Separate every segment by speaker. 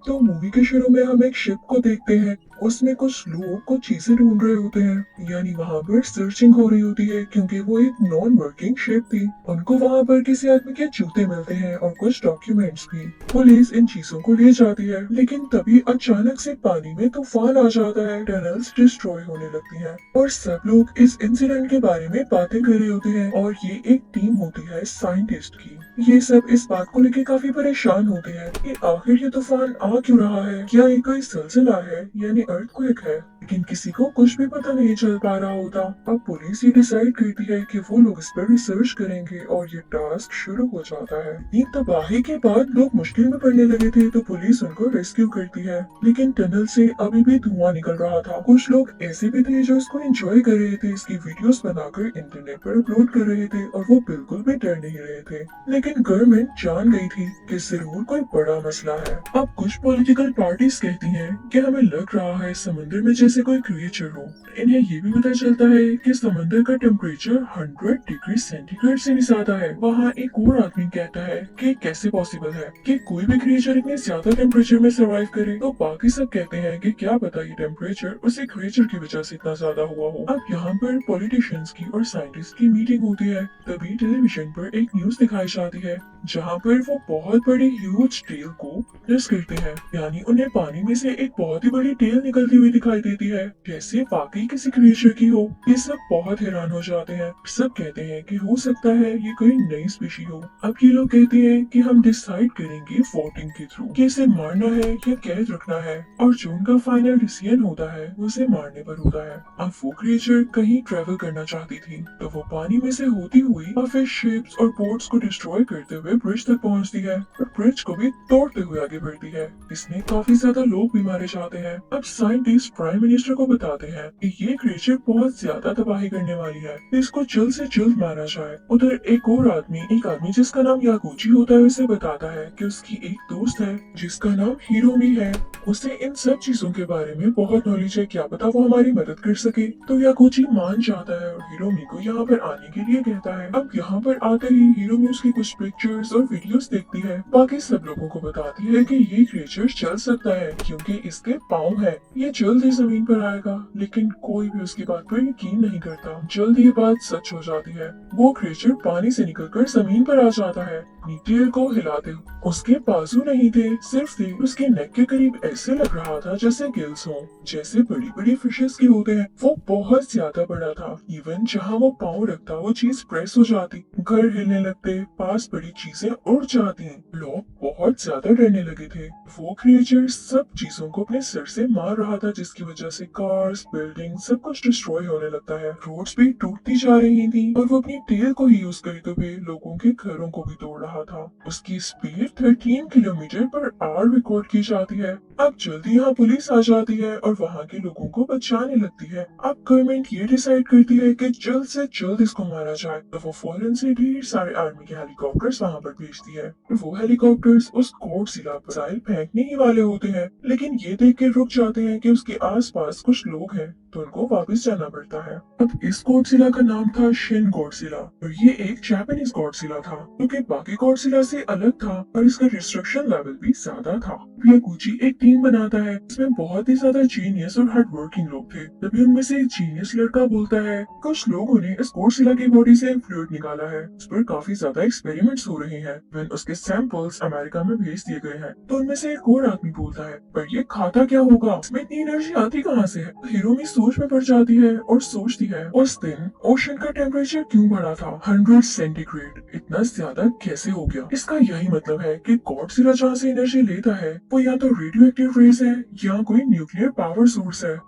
Speaker 1: तो मूवी के शुरू में हम एक शिप को देखते हैं। उसमें कुछ लोग कुछ चीजें ढूंढ रहे होते हैं, यानी वहाँ पर सर्चिंग हो रही होती है क्योंकि वो एक नॉन वर्किंग शिप थी। उनको वहाँ पर किसी आदमी के जूते मिलते हैं और कुछ डॉक्यूमेंट्स भी। पुलिस इन चीजों को ले जाती है, लेकिन तभी अचानक से पानी में तूफान आ जाता है। टनल्स डिस्ट्रॉय होने लगती हैं और सब लोग इस इंसिडेंट के बारे में बातें कर रहे होते हैं। और ये एक टीम होती है साइंटिस्ट की। ये सब इस बात को लेकर काफी परेशान होते हैं कि आखिर ये तूफान आ क्यों रहा है, क्या ये कोई सिलसिला है यानी अर्थक्वेक है। लेकिन किसी को कुछ भी पता नहीं चल पा रहा होता। अब पुलिस ये डिसाइड करती है कि वो लोग इस पर रिसर्च करेंगे और ये टास्क शुरू हो जाता है। इतनी तबाही के बाद लोग मुश्किल में पड़ने लगे थे तो पुलिस उनको रेस्क्यू करती है, लेकिन टनल से अभी भी धुआं निकल रहा था। कुछ लोग ऐसे भी थे जो इसको एंजॉय कर रहे थे, इसकी वीडियोस बनाकर इंटरनेट पर अपलोड कर रहे थे और वो बिल्कुल भी डर नहीं रहे थे। लेकिन गवर्नमेंट जान गई थी कि जरूर कोई बड़ा मसला है। अब कुछ पॉलिटिकल पार्टीज कहती हैं कि हमें लग रहा है समुद्र में जैसे कोई क्रिएचर हो। इन्हें ये भी पता चलता है कि समंदर का टेम्परेचर 100 डिग्री सेंटीग्रेड से भी ज्यादा है। वहाँ एक और आदमी कहता है कि कैसे पॉसिबल है कि कोई भी क्रिएचर इतने ज्यादा टेम्परेचर में सर्वाइव करे। तो बाकी सब कहते हैं कि क्या पता ये टेम्परेचर उसी क्रिएचर की वजह से इतना ज्यादा हुआ हो। अब यहाँ पर पॉलिटिशियंस की और साइंटिस्ट की मीटिंग होती है। तभी टेलीविजन पर एक न्यूज दिखाई जाती है जहाँ पर वो बहुत बड़ी ह्यूज टेल को विटनेस करते हैं, यानी उन्हें पानी में से एक बहुत ही बड़ी टेल निकलती हुई दिखाई देती है जैसे वाकई किसी क्रिएचर की हो। ये सब बहुत हैरान हो जाते हैं। सब कहते हैं कि हो सकता है ये कोई नई स्पीशी हो। अब ये लोग कहते हैं कि हम डिसाइड करेंगे वोटिंग के थ्रू कि इसे मारना है या कैद रखना है, और जो उनका फाइनल डिसीजन होता है वो उसे मारने पर होता है। अब वो क्रिएचर कहीं ट्रेवल करना चाहती थी तो वो पानी में से होती हुई और फिर शिप्स और बोट्स को डिस्ट्रॉय करते हुए ब्रिज तक पहुंचती है और ब्रिज को भी तोड़ते हुए आगे बढ़ती है। इसमें काफी ज्यादा लोग भी मारे जाते हैं। अब साइंटिस्ट प्राइम मिनिस्टर को बताते हैं कि ये क्रिएचर बहुत ज्यादा तबाही करने वाली है, इसको जल्द से जल्द मारा जाए। उधर एक आदमी जिसका नाम यागुची होता है उसे बताता है कि उसकी एक दोस्त है जिसका नाम हिरोमी है। उसे इन सब चीजों के बारे में बहुत नॉलेज है, क्या पता वो हमारी मदद कर सके। तो यागुची मान जाता है और हिरोमी को यहाँ पर आने के लिए कहता है। अब यहाँ पर आते ही हिरोमी उसकी कुछ पिक्चर्स और वीडियोस देखती है। बाकी सब लोगों को बताती है कि ये क्रिएचर चल सकता है क्योंकि इसके पाँव है, ये जल्द ही जमीन पर आएगा। लेकिन कोई भी उसकी बात पर यकीन नहीं करता। जल्द ये बात सच हो जाती है। वो क्रिएचर पानी से निकलकर जमीन पर आ जाता है। टेल को हिलाते हुए उसके बाजू नहीं थे, सिर्फ थे। उसके नेक के करीब ऐसे लग रहा था जैसे गिल्स हो, जैसे बड़ी बड़ी फिशेस के होते हैं। वो बहुत ज्यादा बड़ा था। इवन जहाँ वो पाँव रखता वो चीज प्रेस हो जाती, घर हिलने लगते, पास बड़ी चीजें उड़ जाती। लोग बहुत ज्यादा डरने लगे थे। वो क्रिएचर सब चीजों को अपने सिर से मार रहा था जिसकी वजह से कार्स, बिल्डिंग सब कुछ डिस्ट्रॉय होने लगता है। रोड्स भी टूटती जा रही थी और वो अपनी टेल को ही यूज करते हुए लोगों के घरों को भी तोड़ रहा था। उसकी speed 13 kilometre per hour record की जाती है। अब जल्दी यहाँ पुलिस आ जाती है और वहाँ के लोगों को बचाने लगती है। अब गवर्नमेंट ये डिसाइड करती है कि जल्द से जल्द इसको मारा जाए। तो वो फौरन से ढेर सारे आर्मी के हेलीकॉप्टर्स वहाँ पर भेजती है। वो हेलीकॉप्टर्स उस गॉडजिला पर मिसाइल फेंकने ही वाले होते हैं, लेकिन ये देख के रुक जाते हैं कि उसके आसपास कुछ लोग हैं तो उनको वापस जाना पड़ता है। अब इस गॉडजिला का नाम था शिन गॉडजिला और ये एक जापानीज गॉडजिला था जो कि बाकी गॉडजिला से अलग था और इसका डिस्ट्रक्शन लेवल भी ज्यादा था। यागुची एक टीम बनाता है इसमें बहुत ही ज्यादा जीनियस और हार्ड वर्किंग लोग थे। तभी उनमें से एक जीनियस लड़का बोलता है कुछ लोगों ने इस गॉडजिला की बॉडी से फ्लूइड निकाला है, उस पर काफी ज्यादा एक्सपेरिमेंट्स हो रहे हैं। फिर उसके सैंपल्स अमेरिका में भेज दिए गए हैं। तो उनमें से एक और आदमी बोलता है पर ये खाता क्या होगा, इसमें इतनी एनर्जी आती कहाँ से है। हिरोमी सोच में पड़ जाती है और सोचती है उस दिन ओशन का टेम्परेचर क्यों बढ़ा था 100 सेंटीग्रेड, इतना ज्यादा कैसे हो गया। इसका यही मतलब है कि गॉडजिला जहाँ से एनर्जी लेता है वो या तो रेडियो एक्टिव रेज है या कोई न्यूक्लियर पावर सोर्स है।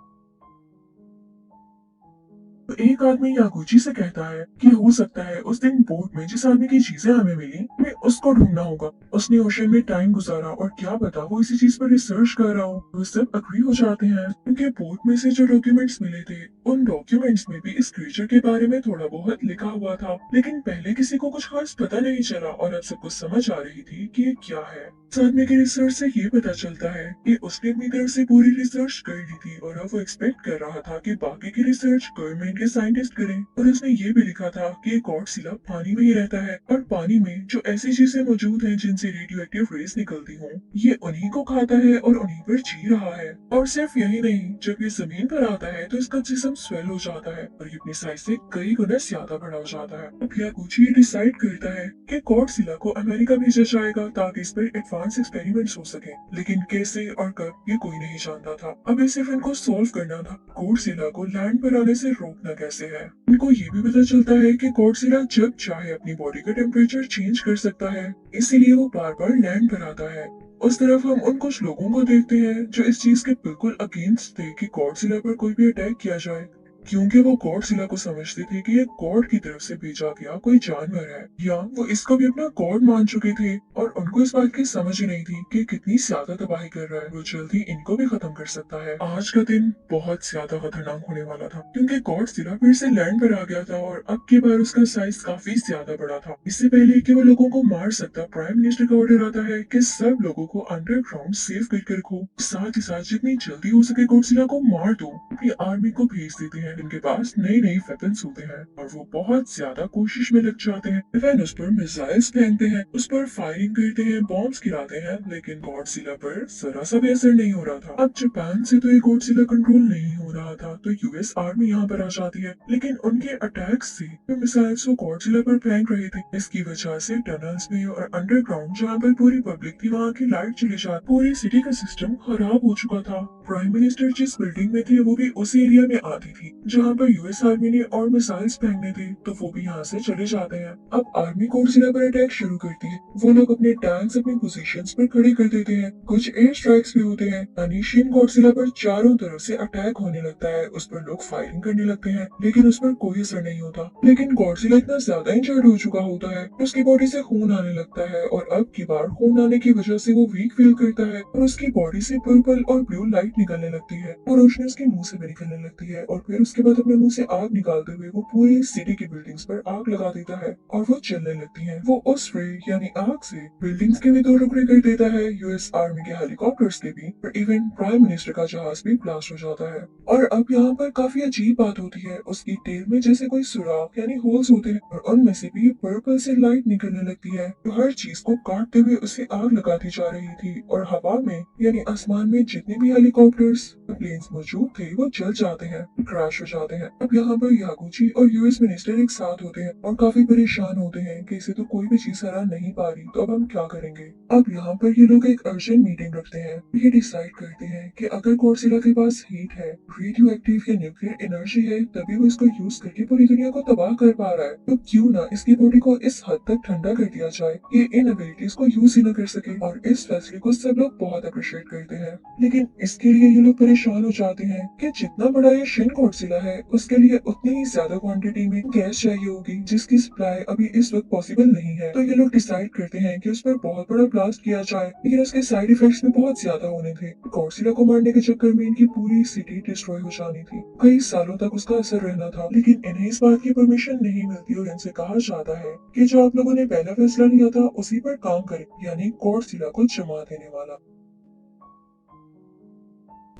Speaker 1: तो एक आदमी यागुची से कहता है कि हो सकता है उस दिन बोट में जिस आदमी की चीजें हमें मिली हमें उसको ढूंढना होगा। उसने ओशन में टाइम गुजारा और क्या पता वो इसी चीज पर रिसर्च कर रहा हो। वो सब अग्री हो जाते हैं क्योंकि बोट में से जो डॉक्यूमेंट्स मिले थे उन डॉक्यूमेंट्स में भी इस क्रिएचर के बारे में थोड़ा बहुत लिखा हुआ था, लेकिन पहले किसी को कुछ खास पता नहीं चला और अब सब कुछ समझ आ रही थी कि ये क्या है। साथ में की रिसर्च से ये पता चलता है कि उसने अपनी तरफ से पूरी रिसर्च कर ली थी और अब वो एक्सपेक्ट कर रहा था कि बाकी की रिसर्च गवर्नमेंट के साइंटिस्ट करें। और उसने ये भी लिखा था कि गॉडजिला पानी में ही रहता है और पानी में जो ऐसी चीजें मौजूद हैं जिनसे रेडियो एक्टिव रेस निकलती हों, ये उन्हीं को खाता है और उन्हीं पर जी रहा है। और सिर्फ यही नहीं, जब ये जमीन पर आता है तो इसका जिस्म स्वेल हो जाता है और ये अपनी साइज से कई गुना ज्यादा बड़ा हो जाता है। अब यागुची डिसाइड करता है कि गॉडजिला को अमेरिका भेजा जाएगा ताकि इस पर एडवांस एक्सपेरिमेंट्स हो सके, लेकिन कैसे और कब ये कोई नहीं जानता था। अब ये सिर्फ इनको सॉल्व करना था, गॉडजिला को लैंड पर आने से रोकना कैसे है। इनको ये भी पता चलता है कि गॉडजिला जब चाहे अपनी बॉडी का टेम्परेचर चेंज कर सकता है, इसीलिए वो बार बार लैंड पर आता है। उस तरफ हम उन कुछ लोगों को देखते हैं जो इस चीज के बिल्कुल अगेंस्ट थे कि गॉडजिला पर कोई भी अटैक किया जाए, क्योंकि वो गॉडजिला को समझते थे कि ये गॉड की तरफ से भेजा गया कोई जानवर है, या वो इसको भी अपना गॉड मान चुके थे और उनको इस बात की समझ ही नहीं थी कि कितनी ज्यादा तबाही कर रहा है। वो जल्दी इनको भी खत्म कर सकता है। आज का दिन बहुत ज्यादा खतरनाक होने वाला था, क्योंकि गॉडजिला फिर से लैंड पर आ गया था और अब की बार उसका साइज काफी ज्यादा बड़ा था। इससे पहले कि वो लोगों को मार सकता, प्राइम मिनिस्टर का ऑर्डर आता है कि सब लोगों को अंडरग्राउंड सेव करके रखो, साथ ही साथ जितनी जल्दी हो सके गॉडजिला को मार दो। अपनी आर्मी को भेज देते हैं, इनके पास नई नई वेपन्स होते हैं और वो बहुत ज्यादा कोशिश में लग जाते हैं। इवन उस पर मिसाइल्स फेंकते हैं, उस पर फायरिंग करते हैं, बॉम्ब्स गिराते हैं, लेकिन गॉडजिला पर जरा सा भी असर नहीं हो रहा था। अब जापान से तो ये गॉडजिला कंट्रोल नहीं हो रहा था, तो यूएस आर्मी यहाँ पर आ जाती है, लेकिन उनके अटैक से जो मिसाइल्स वो गॉडजिला पर फेंक रहे थे, इसकी वजह से टनल्स में और अंडरग्राउंड जहाँ पर पूरी पब्लिक थी वहाँ की लाइट चली जाती, पूरी सिटी का सिस्टम खराब हो चुका था। प्राइम मिनिस्टर जिस बिल्डिंग में थे वो भी उस एरिया में आती थी जहाँ पर यूएस आर्मी ने और मिसाइल्स फेंकने थे, तो वो भी यहाँ से चले जाते हैं। अब आर्मी गॉडजिला पर अटैक शुरू करती है। वो लोग अपने टैंक्स अपनी पोजीशंस पर खड़े कर देते हैं, कुछ एयर स्ट्राइक्स भी होते हैं। अनिशियन गॉडजिला पर चारों तरफ से अटैक होने लगता है, उस पर लोग फायरिंग करने लगते हैं, लेकिन उस पर कोई असर नहीं होता। लेकिन गॉडजिला इतना ज्यादा इंजर्ड हो चुका होता है, उसकी बॉडी से खून आने लगता है और अब की बार खून आने की वजह से वो वीक फील करता है और उसकी बॉडी से पर्पल और ब्लू लाइट निकलने लगती है और रोशनी उसके मुंह से भी निकलने लगती है और फिर उसके बाद अपने मुंह से आग निकालते हुए वो पूरी सिटी की बिल्डिंग्स पर आग लगा देता है और वो चलने लगती हैं। वो उस रे यानी आग से बिल्डिंग्स के भी दो टुकड़े कर देता है, यूएस आर्मी के हेलीकॉप्टर्स के भी, और इवन प्राइम मिनिस्टर का जहाज भी ब्लास्ट हो जाता है। और अब यहाँ पर काफी अजीब बात होती है, उसकी टेल में जैसे कोई सुराख यानी होल्स होते हैं और उनमें से भी पर्पल से लाइट निकलने लगती है, जो हर चीज को काटते हुए उसे आग लगाती जा रही थी। और हवा में यानी आसमान में जितने भी हेलीकॉप्टर्स प्लेन्स मौजूद थे वो जल जाते हैं, क्रैश हो जाते हैं। अब यहाँ पर यागुची और यूएस मिनिस्टर एक साथ होते हैं और काफी परेशान होते हैं कि इसे तो कोई भी चीज हरा नहीं पा रही, तो अब हम क्या करेंगे। अब यहाँ पर ये लोग एक अर्जेंट मीटिंग रखते हैं। ये डिसाइड करते हैं कि अगर गॉडजिला के पास हीट है, रेडियो एक्टिव या न्यूक्लियर एनर्जी है, तभी वो इसको यूज करके पूरी दुनिया को तबाह कर पा रहा है, तो क्यों ना इसकी बॉडी को इस हद तक ठंडा कर दिया जाए ये इन एबिलिटीज को यूज ही न कर सके। और इस फैसले को सब लोग बहुत अप्रिशिएट करते हैं, लेकिन इसके लिए ये लोग परेशान हो जाते हैं कि जितना बड़ा ये शिन गॉडजिला है उसके लिए उतनी ही ज्यादा क्वांटिटी में गैस चाहिए होगी, जिसकी सप्लाई अभी इस वक्त पॉसिबल नहीं है। तो ये लोग डिसाइड करते हैं कि उस पर बहुत बड़ा ब्लास्ट किया जाए, लेकिन उसके साइड इफेक्ट्स भी बहुत ज्यादा होने थे। गॉडजिला को मारने के चक्कर में इनकी पूरी सिटी डिस्ट्रॉय हो जानी थी, कई सालों तक उसका असर रहना था, लेकिन इन्हें इस बात की परमिशन नहीं मिलती और इनसे कहा जाता है कि जो आप लोगों ने पहला फैसला लिया था उसी पर काम करें, यानी गॉडजिला को जमा देने वाला।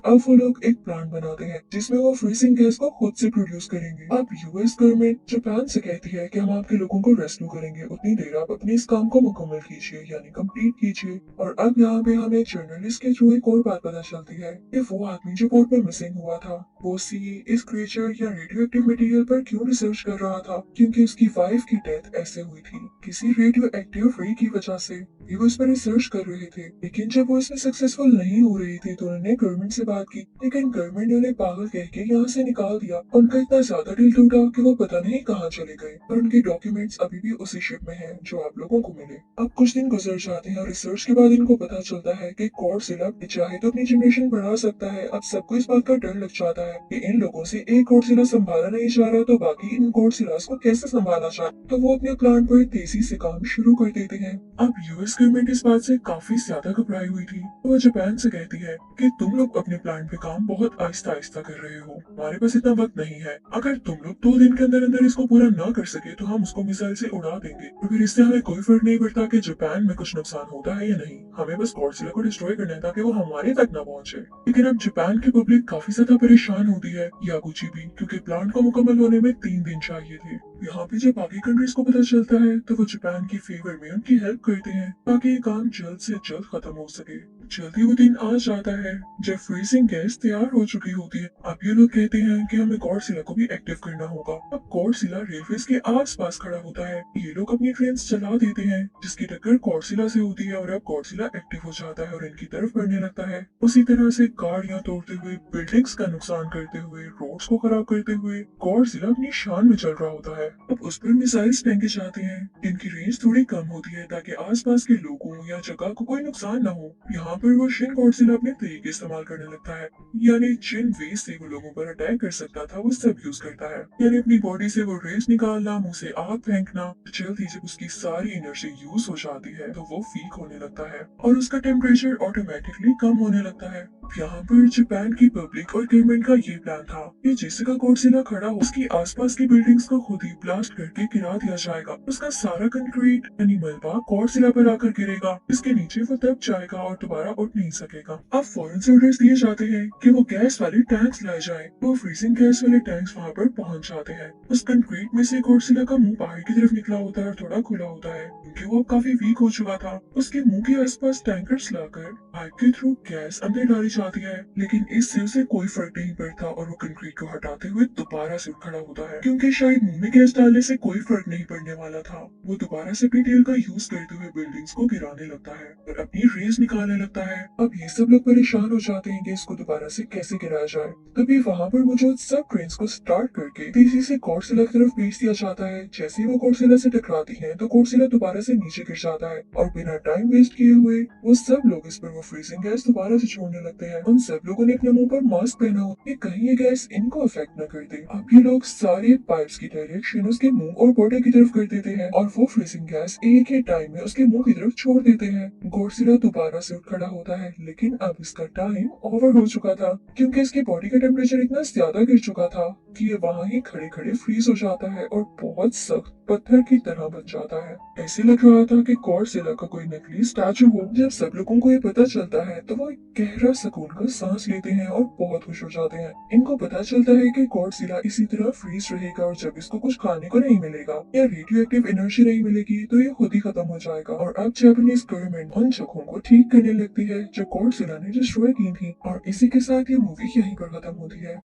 Speaker 1: अब वो लोग एक प्लांट बनाते हैं जिसमें वो फ्रीजिंग गैस को खुद से प्रोड्यूस करेंगे। अब यूएस गवर्नमेंट जापान से कहती है कि हम आपके लोगों को रेस्क्यू करेंगे, उतनी देर आप अपने इस काम को मुकम्मल कीजिए यानी कंप्लीट कीजिए। और अब यहाँ पे हमें एक जर्नलिस्ट के थ्रू एक और बात पता चलती है कि वो आदमी जो बोट में मिसिंग हुआ था वो इस क्रिएचर या रेडियो एक्टिव मटेरियल पर क्यों रिसर्च कर रहा था, क्योंकि उसकी वाइफ की डेथ ऐसे हुई थी किसी रेडियो एक्टिव रे की वजह से। वो इस पर रिसर्च कर रहे थे, लेकिन जब वो इसमें सक्सेसफुल नहीं हो रही थी तो उन्होंने गवर्नमेंट से बात की, लेकिन गवर्नमेंट ने उन्हें पागल कह के यहाँ से निकाल दिया। उनका इतना ज्यादा दिल टूटा कि वो पता नहीं कहाँ चले गए और उनके डॉक्यूमेंट्स अभी भी उसी शिप में हैं जो आप लोगों को मिले। अब कुछ दिन गुजर जाते हैं और रिसर्च के बाद इनको पता चलता है कि गॉडजिला चाहे तो अपनी जनरेशन बढ़ा सकता है। अब सबको इस बात का डर लग जाता है कि इन लोगों से एक गॉडजिला संभाला नहीं जा रहा, तो बाकी इन गॉडजिलास को कैसे संभाला जाए। तो वो अपने प्लान पर तेजी से काम शुरू कर देते हैं। अब यूएस जापानीज गवर्नमेंट इस बात से काफी ज्यादा घबराई हुई थी। तो वह जापान से कहती है कि तुम लोग अपने प्लान पे काम बहुत आहिस्ता आहिस्ता कर रहे हो, हमारे पास इतना वक्त नहीं है। अगर तुम लोग 2 दिन के अंदर अंदर इसको पूरा ना कर सके तो हम उसको मिसाइल से उड़ा देंगे, और फिर इससे हमें कोई फर्क नहीं पड़ता कि जापान में कुछ नुकसान होता है या नहीं। हमें बस गॉडजिला को डिस्ट्रॉय करना है ताकि वो हमारे तक ना पहुंचे। लेकिन अब जापान की पब्लिक काफी ज्यादा परेशान होती है, यागुची भी, क्योंकि प्लान को मुकम्मल होने में 3 दिन चाहिए थे। यहाँ पे जब बाकी कंट्रीज को पता चलता है तो वो जापान की फेवर में उनकी हेल्प करते हैं ताकि ये काम जल्द से जल्द खत्म हो सके। जल्दी वो दिन आ जाता है जब फ्रीजिंग गैस तैयार हो चुकी होती है। अब ये लोग कहते हैं कि हमें गॉडजिला को भी एक्टिव करना होगा। अब गॉडजिला रेलवेज के आसपास खड़ा होता है। ये लोग अपनी ट्रेन चला देते हैं जिसकी टक्कर गॉडजिला से होती है, और अब गॉडजिला एक्टिव हो जाता है और इनकी तरफ बढ़ने लगता है। उसी तरह से गाड़ियां तोड़ते हुए, बिल्डिंग्स का नुकसान करते हुए, रोड्स को खराब करते हुए गॉडजिला अपनी शान में चल रहा होता है। अब उस पर मिसाइल्स फेंके जाते हैं। इनकी रेंज थोड़ी कम होती है ताकि आसपास के लोगों या जगह को कोई नुकसान न हो। यहाँ पर वो शिन गॉडजिला अपने तरीके इस्तेमाल करने लगता है, यानी जिन वेज से वो लोगों पर अटैक कर सकता था वो सब यूज करता है। यानी अपनी बॉडी से वो रेस निकालना, मुंह से आग फेंकना। जल्दी जब उसकी सारी एनर्जी यूज हो जाती है तो वो वीक होने लगता है और उसका टेम्परेचर ऑटोमेटिकली कम होने लगता है। यहाँ पर जापान की पब्लिक और गवर्नमेंट का ये प्लान था कि जैसे गॉडजिला खड़ा हो उसकी आसपास की बिल्डिंग्स को खुद ही ब्लास्ट करके गिरा दिया जाएगा। उसका सारा कंक्रीट यानी मलबा गॉडजिला पर आकर गिरेगा, इसके नीचे वो दब जाएगा और दोबारा उठ नहीं सकेगा। अब फौरन से ऑर्डर्स दिए जाते हैं कि वो गैस वाले टैंक्स लाए जाएं। वो फ्रीजिंग गैस वाले टैंक्स वहाँ पर पहुँच जाते हैं। उस कंक्रीट में से गॉडजिला का मुंह बाहर की तरफ निकला होता है और थोड़ा खुला होता है क्योंकि वो अब काफी वीक हो चुका था। उसके मुंह के आसपास टैंकर्स लाकर पाइप के थ्रू गैस अंदर डाली जाती है, लेकिन इससे उसे कोई फर्क नहीं पड़ता और वो कंक्रीट को हटाते हुए दोबारा से उठ खड़ा होता है क्योंकि शायद मुंह में गैस डालने से कोई फर्क नहीं पड़ने वाला था। वो दोबारा से अपनी टेल का यूज करते हुए बिल्डिंग्स को गिराने लगता है और अपनी रेस निकालने लगता है। अब ये सब लोग परेशान हो जाते हैं कि इसको दोबारा से कैसे गिराया जाए। तभी वहाँ पर मौजूद सब ट्रेन को स्टार्ट करके तेजी से गॉडजिला की तरफ भेज दिया जाता है। जैसे ही वो गॉडजिला से टकराती है तो गॉडजिला दोबारा से नीचे गिर जाता है और बिना टाइम वेस्ट किए हुए वो सब लोग इस पर वो फ्रीजिंग गैस दोबारा से छोड़ने लगते हैं। उन सब लोगों ने अपने मुंह पर मास्क पहना हो कि कहीं ये गैस इनको अफेक्ट न कर दे। अब ये लोग सारे पाइप्स की डायरेक्शन उसके मुंह और बॉडी की तरफ कर देते हैं और वो फ्रीजिंग गैस एक ही टाइम में उसके मुंह की तरफ छोड़ देते हैं। गॉडजिला दोबारा से उठ खड़ा होता है, लेकिन अब इसका टाइम ओवर हो चुका था क्योंकि इसकी बॉडी का टेम्परेचर इतना ज्यादा गिर चुका था कि ये वहाँ ही खड़े खड़े फ्रीज हो जाता है और बहुत सख्त पत्थर की तरह बन जाता है। ऐसे लग रहा था कि गॉडजिला का कोई नकली स्टैचू हो। जब सब लोगों को ये पता चलता है तो वो एक गहरा सुकून का सांस लेते हैं और बहुत खुश हो जाते हैं। इनको पता चलता है कि गॉडजिला इसी तरह फ्रीज रहेगा और जब इसको कुछ खाने को नहीं मिलेगा या रेडियो एक्टिव एनर्जी नहीं मिलेगी तो ये खुद ही खत्म हो जाएगा। और अब जापानीज गवर्नमेंट उन जगहों को ठीक करने लगती है जो गॉडजिला ने डिस्ट्रॉय की थी। और इसी के साथ ये मूवी यहीं पर खत्म होती है।